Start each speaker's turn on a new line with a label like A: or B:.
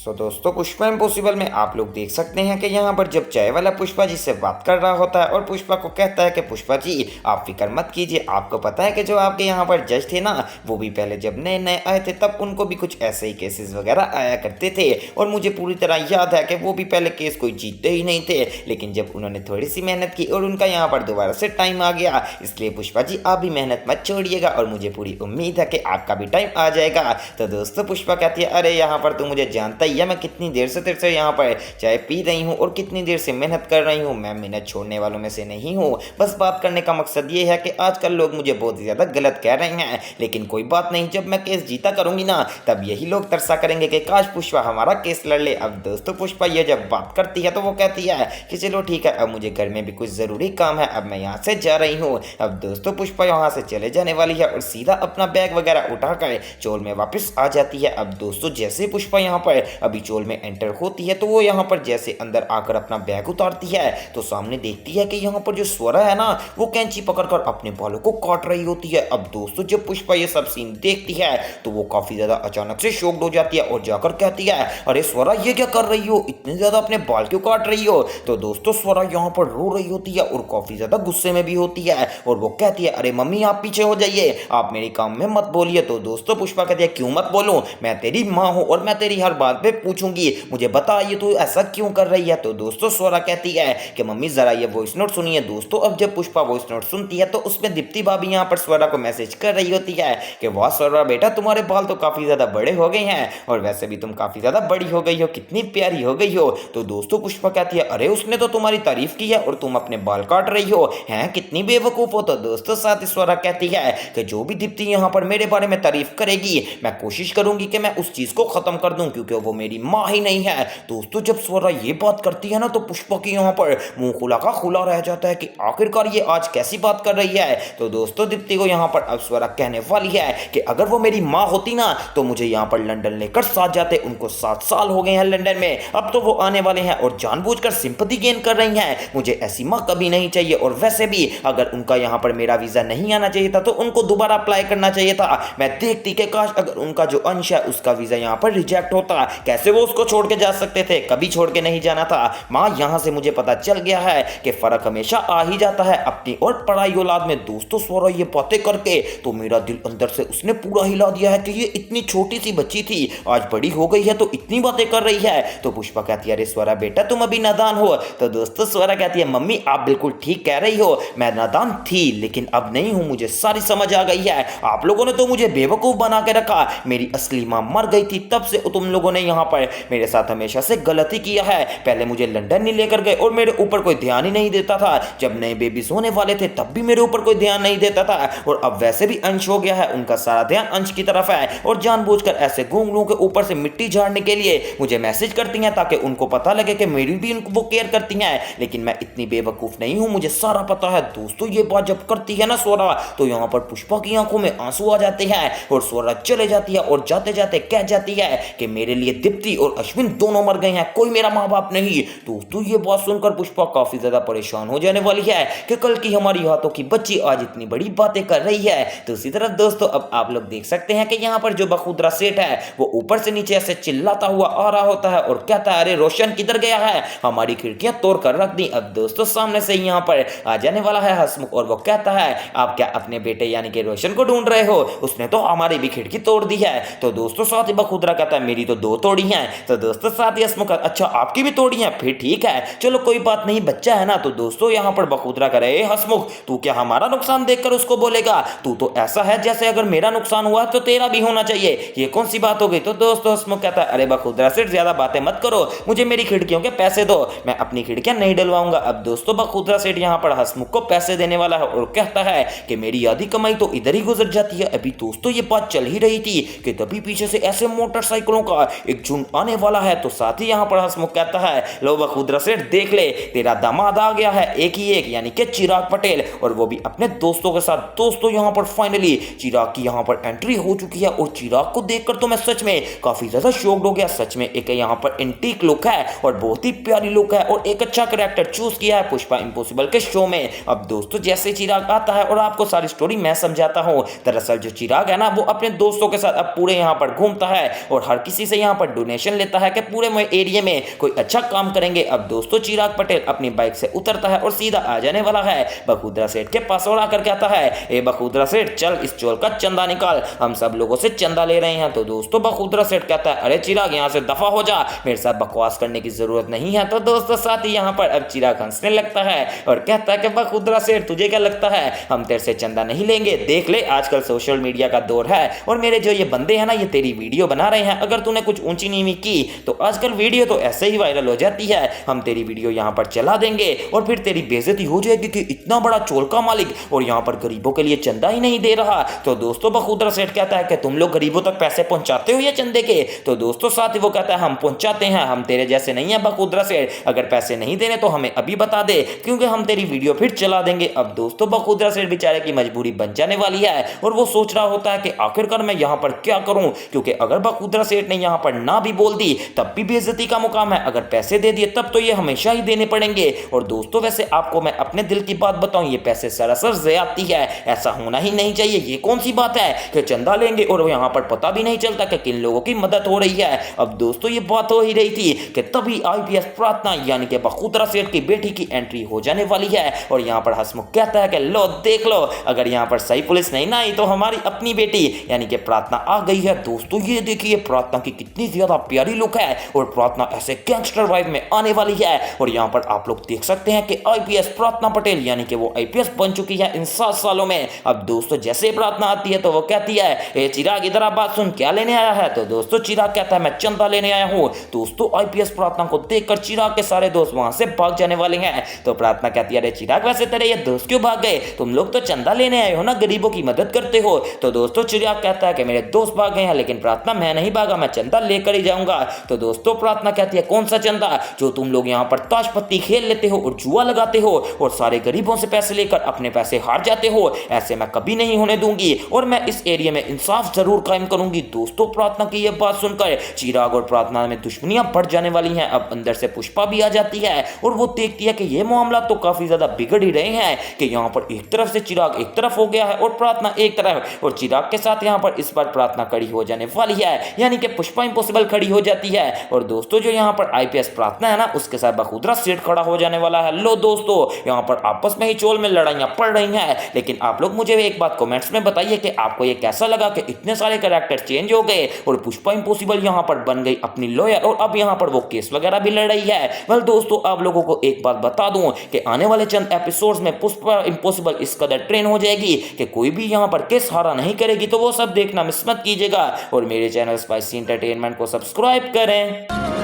A: सो दोस्तों, पुष्पा इम्पॉसिबल में आप लोग देख सकते हैं कि यहाँ पर जब चाय वाला पुष्पा जी से बात कर रहा होता है और पुष्पा को कहता है कि पुष्पा जी आप फिक्र मत कीजिए, आपको पता है कि जो आपके यहाँ पर जज थे ना, वो भी पहले जब नए नए आए थे तब उनको भी कुछ ऐसे ही केसेस वगैरह आया करते थे और मुझे पूरी तरह याद है कि वो भी पहले केस कोई जीतते ही नहीं थे, लेकिन जब उन्होंने थोड़ी सी मेहनत की और उनका यहाँ पर दोबारा से टाइम आ गया, इसलिए पुष्पा जी आप भी मेहनत मत छोड़िएगा और मुझे पूरी उम्मीद है कि आपका भी टाइम आ जाएगा। तो दोस्तों पुष्पा कहती है, अरे यहाँ पर तू मुझे जानता ही है, मैं कितनी देर से तेरे से यहाँ पर चाय पी रही हूँ और कितनी देर से मेहनत कर रही हूँ, मैं मेहनत छोड़ने वालों में से नहीं हूँ। बस बात करने का मकसद ये है कि आजकल लोग मुझे बहुत ज़्यादा गलत कह रहे हैं, लेकिन कोई बात नहीं, जब मैं केस जीता करूँगी ना तब यही लोग तरसा करेंगे कि काश पुष्पा हमारा केस लड़ ले। अब दोस्तों पुष्पा ये जब बात करती है तो वो कहती है कि चलो ठीक है, अब मुझे घर में भी कुछ ज़रूरी काम है, अब मैं यहाँ से जा रही हूँ। अब दोस्तों पुष्पा यहाँ से चले जाने वाली है और सीधा अपना बैग वगैरह उठाकर चोल में वापस आ जाती है। अब दोस्तों जैसे पुष्पा यहाँ पर अभी चोल में एंटर होती है तो वो यहाँ पर जैसे अंदर आकर अपना बैग उतारती है तो सामने देखती है कि यहाँ पर जो स्वरा है ना, वो कैंची पकड़कर अपने बालों को काट रही होती है। अब दोस्तों जब पुष्पा ये सब सीन देखती है तो वो काफी ज्यादा अचानक से शॉक्ड हो जाती है और जाकर कहती है, अरे स्वरा ये क्या कर रही हो, इतने ज्यादा अपने बाल क्यों काट रही हो। तो दोस्तों स्वरा यहाँ पर रो रही होती है और काफी ज्यादा गुस्से में भी होती है और वो कहती है, अरे मम्मी आप पीछे हो जाइए, आप मेरे काम में मत बोलिए। तो दोस्तों पुष्पा कहती है, क्यों मत बोलूं, मैं तेरी माँ हूँ और मैं तेरी हर बात पे पूछूंगी, मुझे बता ये तू ऐसा क्यों कर रही है। तो दोस्तों स्वरा कहती है कि मम्मी जरा ये वॉइस नोट सुनिए। दोस्तों अब जब पुष्पा वॉइस नोट सुनती है तो उसमें दीप्ति भाभी यहाँ पर स्वरा को मैसेज कर रही होती है कि वाह स्वरा बेटा, तुम्हारे बाल तो काफी ज्यादा बड़े हो गए हैं और वैसे भी तुम काफी ज्यादा बड़ी हो गई हो, कितनी प्यारी हो गई हो। तो दोस्तों पुष्पा कहती है, अरे उसने तो तुम्हारी तारीफ की है और तुम अपने बाल काट रही हो, हैं कितनी बेवकूफ हो। तो दोस्तों साथ ही स्वरा कहती है कि जो भी दीप्ति यहाँ पर मेरे बारे में तारीफ करेगी मैं कोशिश करूंगी कि मैं उस चीज को खत्म कर दूं, क्योंकि वो मेरी माँ ही नहीं है। दोस्तों जब स्वरा ये बात करती है ना तो पुष्पा की यहाँ पर मुंह खुला का खुला रह जाता है कि आखिरकार ये आज कैसी बात कर रही है। तो दोस्तों दीप्ति को यहाँ पर अब स्वरा कहने वाली है कि अगर वो मेरी माँ होती ना तो मुझे यहाँ पर लंदन लेकर साथ जाते, उनको 7 साल हो गए हैं लंदन में, अब तो वो आने वाले हैं और जानबूझकर सिंपैथी गेन कर रही हैं, मुझे ऐसी माँ कभी नहीं चाहिए। और वैसे भी अगर उनका यहाँ पर मेरा वीजा नहीं आना चाहिए था तो उनको दोबारा अप्लाई करना चाहिए था। मैं देखती कि काश अगर उनका जो अंश है उसका वीजा यहाँ पर रिजेक्ट होता, कैसे वो उसको छोड़ के जा सकते थे, कभी छोड़ के नहीं जाना था। माँ यहाँ से मुझे पता चल गया है कि फर्क हमेशा आ ही जाता है अपनी और पढ़ाई औलाद में। दोस्तों स्वरा ये बातें करके तो मेरा दिल अंदर से उसने पूरा हिला दिया है कि ये इतनी छोटी सी बच्ची थी आज बड़ी हो गई है तो इतनी बातें कर रही है। तो पुष्पा कहती है, अरे स्वरा बेटा तुम अभी नादान हो। तो दोस्तों स्वरा कहती है, मम्मी आप बिल्कुल ठीक कह रही हो, मैं नादान थी लेकिन अब नहीं हूं, मुझे सारी समझ आ गई है, आप लोगों ने तो मुझे बेवकूफ बना के रखा, मेरी असली माँ मर गई थी तब से तुम लोगों ने यहाँ पर मेरे साथ हमेशा से गलती किया है। पहले मुझे लंदन नहीं लेकर गए और मेरे ऊपर कोई ध्यान ही नहीं देता था, जब नए बेबीज होने वाले थे तब भी मेरे ऊपर कोई ध्यान नहीं देता था और अब वैसे भी अंश हो गया है, उनका सारा ध्यान अंश की तरफ है और जानबूझकर ऐसे घुंघरूओं के ऊपर से मिट्टी झाड़ने के लिए मुझे मैसेज करती हैं ताकि उनको पता लगे कि मेरी भी उनको वो केयर करती हैं, लेकिन मैं इतनी बेवकूफ नहीं हूं, मुझे सारा पता है। दोस्तों ये बात जब करती है ना स्वरा तो यहाँ पर पुष्पा की आंखों में आंसू आ जाते हैं और स्वरा चले जाती है और जाते जाते कह जाती है कि मेरे लिए दीप्ति और अश्विन दोनों मर गए हैं, कोई मेरा माँ बाप नहीं। दोस्तों ये बात सुनकर पुष्पा काफी ज्यादा परेशान हो जाने वाली है कि कल की हमारी हाथों की बच्ची आज इतनी बड़ी बातें कर रही है। दूसरी तरफ दोस्तों अब आप लोग देख सकते हैं कि यहाँ पर जो बखुदरा सेठ है वो ऊपर से नीचे ऐसे चिल्लाता हुआ आ रहा होता है और कहता है, अरे रोशन किधर गया है, हमारी खिड़कियां तोड़ कर रख दी। अब दोस्तों सामने से यहाँ पर आ जाने वाला है हसमुख और वो कहता है, आप क्या अपने बेटे यानी कि रोशन को ढूंढ रहे हो, उसने तो हमारी भी खिड़की तोड़ दी है। तो दोस्तों साथ ही बखुदरा कहता है, मेरी तो 2 तोड़ी हैं। तो दोस्तों साथ ही हसमुख, अच्छा आपकी भी तोड़ी हैं, फिर ठीक है चलो कोई बात नहीं, बच्चा है ना। तो दोस्तों यहाँ पर बखुदरा करे, हसमुख तू क्या हमारा नुकसान देखकर उसको बोलेगा, तू तो ऐसा है जैसे अगर मेरा नुकसान हुआ तो तेरा भी होना चाहिए, ये कौन सी बात हो गई। तो दोस्तों हसमुख कहता है, अरे बखुदरा सेठ ज्यादा बातें मत करो, मुझे मेरी खिड़कियों के पैसे दो, मैं अपनी खिड़कियां नहीं डलवाऊंगा। अब दोस्तों बखुदरा सेठ यहाँ पर हसमुख को पैसे देने वाला है और कहता है कि मेरी आधी कमाई तो इधर ही गुजर जाती है। अभी दोस्तों ये बात चल ही रही थी कि तभी पीछे से ऐसे मोटरसाइकिलों का एक झुंड आने वाला है। तो साथ ही यहाँ पर हसमुख कहता है, लो बखुदरा सेठ देख ले, तेरा दामाद आ गया है, एक ही एक यानी कि चिराग पटेल, और वो भी अपने दोस्तों के साथ। दोस्तों यहाँ पर फाइनली चिराग की यहाँ पर एंट्री हो चुकी है और चिराग को देखकर तो मैं सच में काफी ज्यादा शॉक्ड हो गया। सच में एक यहाँ पर एंटीक लुक है और बहुत ही प्यारी लुक है और एक अच्छा कैरेक्टर चूज किया है पुष्पा इम्पॉसिबल के शो में। अब दोस्तों जैसे चिराग आता है और आपको सारी स्टोरी मैं समझाता हूँ। दरअसल जो चिराग है ना वो अपने दोस्तों के साथ अब पूरे यहाँ पर घूमता है और हर किसी से यहाँ पर डोनेशन लेता है कि पूरे एरिया में कोई अच्छा काम करेंगे। अब दोस्तों चिराग पटेल अपनी बाइक से उतरता है और सीधा आ जाने वाला है बखुदरा सेठ के पास और आकर कहता है, ए बखुदरा सेठ चल इस चोर का चंदा निकाल, हम सब लोगों से चंदा ले रहे हैं। तो दोस्तों बखुदरा सेठ कहता है, अरे चिराग यहाँ से दफा हो जा, मेरे साथ बकवास करने की जरूरत नहीं है। तो दोस्तों साथ ही यहाँ पर अब चिराग हंसने लगता है और कहता है कि बखुदरा सेठ तुझे क्या लगता है हम तेरे से चंदा नहीं लेंगे, देख ले आजकल सोशल मीडिया का दौर है और मेरे जो ये बंदे हैं ना ये तेरी वीडियो बना रहे हैं, अगर तूने कुछ ऊंची नीवी की तो आजकल वीडियो तो ऐसे ही वायरल हो जाती है, हम तेरी वीडियो यहाँ पर चला देंगे और फिर तेरी बेइज्जती हो जाएगी कि इतना बड़ा चोर का मालिक और यहाँ पर गरीबों के लिए चंदा ही नहीं दे रहा। तो दोस्तों बखुदरा सेठ कहता है कि तुम लोग गरीबों तक पैसे पहुंचाते हो ये चंदे के। तो दोस्तों साथ ही वो कहता है हम पहुंचाते हैं, हम तेरे जैसे नहीं है बखुदरा सेठ, अगर पैसे नहीं देने तो हमें अभी बता दे क्योंकि हम तेरी वीडियो फिर चला देंगे। अब दोस्तों बखुदरा सेठ बेचारे की मजबूरी बन जाने वाली है और वो सोच रहा होता है कि आखिरकार मैं यहाँ पर क्या करूं, क्योंकि अगर बखुदरा सेठ ने यहाँ पर ना भी बोल दी तब भी बेइज्जती का मुकाम है, अगर पैसे दे दिए तब तो ये हमेशा ही देने पड़ेंगे। और दोस्तों वैसे आपको मैं अपने दिल की बात बताऊं, ये पैसे सरासर ज्यादती है, ऐसा होना ही नहीं चाहिए। ये कौन सी बात है कि चंदा लेंगे और यहाँ पर पता भी नहीं चलता कि किन लोगों की मदद हो रही है। अब दोस्तों ये बात हो ही रही थी कि तभी आईपीएस प्रार्थना यानी कि बखुदरा सेठ की बेटी की एंट्री हो जाने वाली है और यहाँ पर हसमुख कहता है कि लो देख लो, अगर यहाँ पर सही पुलिस नहीं ना आई तो हमारी अपनी बेटी यानी कि प्रार्थना आ गई है। दोस्तों ये देखिए प्रार्थना की कितनी ज्यादा प्यारी लुक है और प्रार्थना ऐसे गैंगस्टर वाइब में आने वाली है और यहाँ पर आप लोग देख सकते हैं कि आईपीएस प्रार्थना पटेल यानी कि वो आईपीएस बन चुकी है इन 7 सालों में। अब दोस्तों जैसे प्रार्थना आती है तो वो कहती है, ए चिराग इधर आ बात सुन, क्या लेने आया है। तो दोस्तों चिराग कहता है मैं चंदा लेने आया हूँ। दोस्तों आईपीएस प्रार्थना को देखकर चिराग के सारे दोस्त वहां से भाग जाने वाले हैं। तो प्रार्थना कहती है, अरे चिराग वैसे तेरे ये दोस्त क्यों भाग गए, तुम लोग तो चंदा लेने आए हो ना, गरीबों की मदद करते हो। तो दोस्तों चिराग कहता है कि मेरे दोस्त भाग गए हैं, लेकिन प्रार्थना मैं नहीं भागा, मैं चंदा लेकर ही जाऊंगा। तो दोस्तों प्रार्थना कहती है, कौन सा चंदा, जो तुम लोग यहाँ पर ताश पत्ती खेल लेते हो और जुआ लगाते हो और सारे गरीबों से पैसे लेकर अपने पैसे हार जाते हो, ऐसे मैं कभी नहीं होने दूंगी और मैं इस एरिया में इंसाफ जरूर कायम करूंगी। दोस्तों प्रार्थना की यह बात सुनकर चिराग और प्रार्थना में दुश्मनियां बढ़ जाने वाली हैं। अब अंदर से पुष्पा भी आ जाती है और वो देखती है कि ये मामला तो काफी ज्यादा बिगड़ ही रहे हैं कि यहाँ पर एक तरफ से चिराग एक तरफ हो गया है और प्रार्थना एक तरफ, और चिराग के साथ यहाँ पर इस बार प्रार्थना खड़ी हो जाने वाली है यानी कि पुष्पा इम्पॉसिबल खड़ी हो जाती है। और दोस्तों जो यहाँ पर आईपीएस प्रार्थना है ना उसके साथ बखुदरा सेठ खड़ा हो जाने वाला है। लो दोस्तों यहाँ पर आपस में ही चोल में लड़ाइयां पड़ रही हैं, लेकिन आप लोग मुझे एक बात कमेंट्स में बताइए कि आपको ये कैसा लगा कि इतने सारे कैरेक्टर चेंज हो गए और पुष्पा इम्पॉसिबल यहाँ पर बन गई अपनी लॉयर और अब यहाँ पर वो केस वगैरह भी लड़ रही है। वेल दोस्तों आप लोगों को एक बात बता दूं कि आने वाले चंद एपिसोड्स में पुष्पा इम्पॉसिबल इस कदर ट्रेन हो जाएगी कि कोई भी यहाँ पर केस हारा नहीं करेगी, तो वो सब देखना मिस मत कीजिएगा और मेरे चैनल स्पाइसी एंटरटेनमेंट को सब्सक्राइब करें।